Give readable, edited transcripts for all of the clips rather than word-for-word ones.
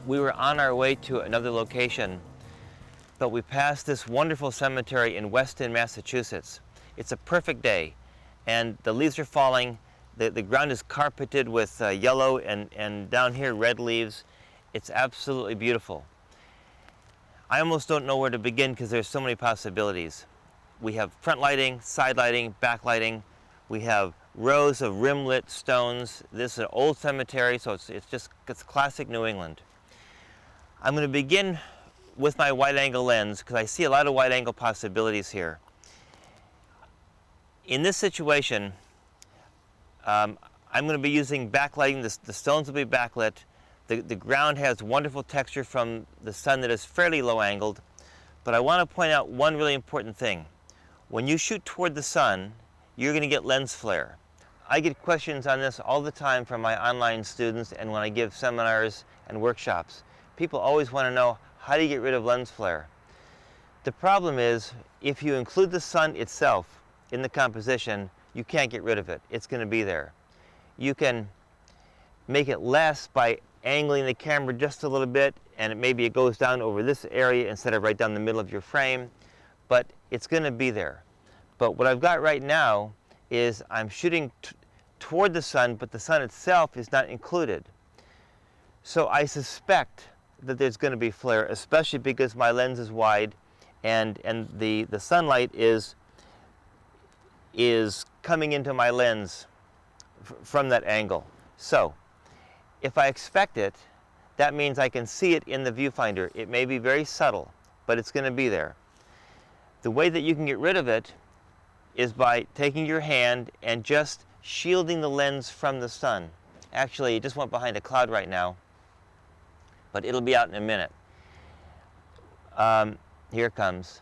We were on our way to another location, but we passed this wonderful cemetery in Weston, Massachusetts. It's a perfect day, and the leaves are falling. The ground is carpeted with yellow and down here red leaves. It's absolutely beautiful. I almost don't know where to begin because there's so many possibilities. We have front lighting, side lighting, back lighting. We have rows of rim-lit stones. This is an old cemetery, so it's classic New England. I'm going to begin with my wide-angle lens because I see a lot of wide-angle possibilities here. In this situation, I'm going to be using backlighting. The stones will be backlit. The ground has wonderful texture from the sun that is fairly low-angled. But I want to point out one really important thing. When you shoot toward the sun, you're going to get lens flare. I get questions on this all the time from my online students and when I give seminars and workshops. People always want to know, how do you get rid of lens flare? The problem is, if you include the sun itself in the composition, you can't get rid of it. It's going to be there. You can make it less by angling the camera just a little bit, and maybe it goes down over this area instead of right down the middle of your frame, but it's going to be there. But what I've got right now is I'm shooting toward the sun, but the sun itself is not included. So I suspect that there's going to be flare, especially because my lens is wide and the sunlight is coming into my lens from that angle. So if I expect it, that means I can see it in the viewfinder. It may be very subtle, but it's going to be there. The way that you can get rid of it is by taking your hand and just shielding the lens from the sun. Actually, it just went behind a cloud right now, but it'll be out in a minute. Here it comes.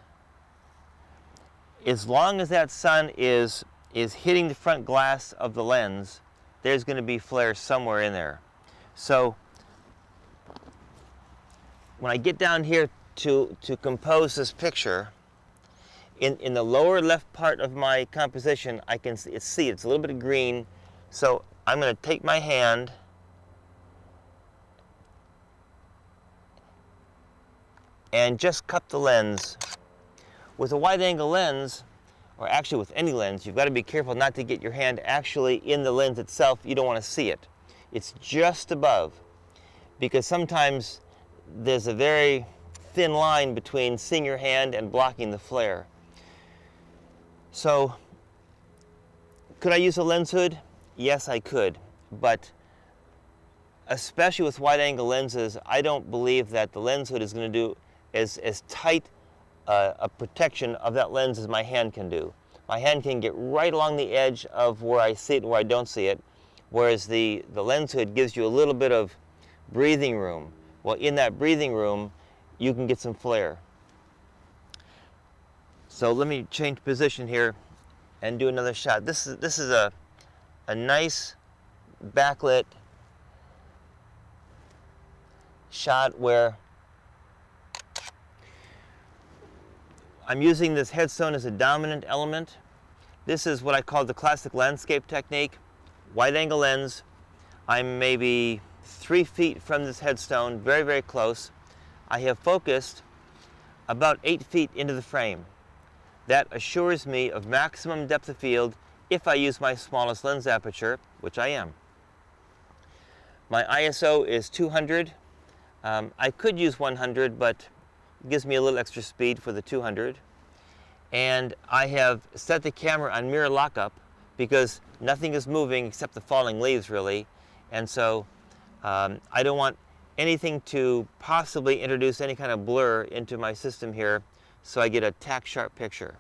As long as that sun is hitting the front glass of the lens, there's going to be flare somewhere in there. So when I get down here to compose this picture, in the lower left part of my composition, I can see it's a little bit of green. So I'm going to take my hand and just cup the lens. With a wide-angle lens, or actually with any lens, you've got to be careful not to get your hand actually in the lens itself. You don't want to see it. It's just above, because sometimes there's a very thin line between seeing your hand and blocking the flare. So, could I use a lens hood? Yes, I could, but especially with wide-angle lenses, I don't believe that the lens hood is going to do as tight a protection of that lens as my hand can do. My hand can get right along the edge of where I see it and where I don't see it, whereas the lens hood gives you a little bit of breathing room. Well, in that breathing room, you can get some flare. So let me change position here and do another shot. This is a nice backlit shot where I'm using this headstone as a dominant element. This is what I call the classic landscape technique. Wide-angle lens. I'm maybe 3 feet from this headstone, very, very close. I have focused about 8 feet into the frame. That assures me of maximum depth of field if I use my smallest lens aperture, which I am. My ISO is 200. I could use 100, but it gives me a little extra speed for the 200. And I have set the camera on mirror lockup because nothing is moving except the falling leaves, really. And so I don't want anything to possibly introduce any kind of blur into my system here, so I get a tack sharp picture.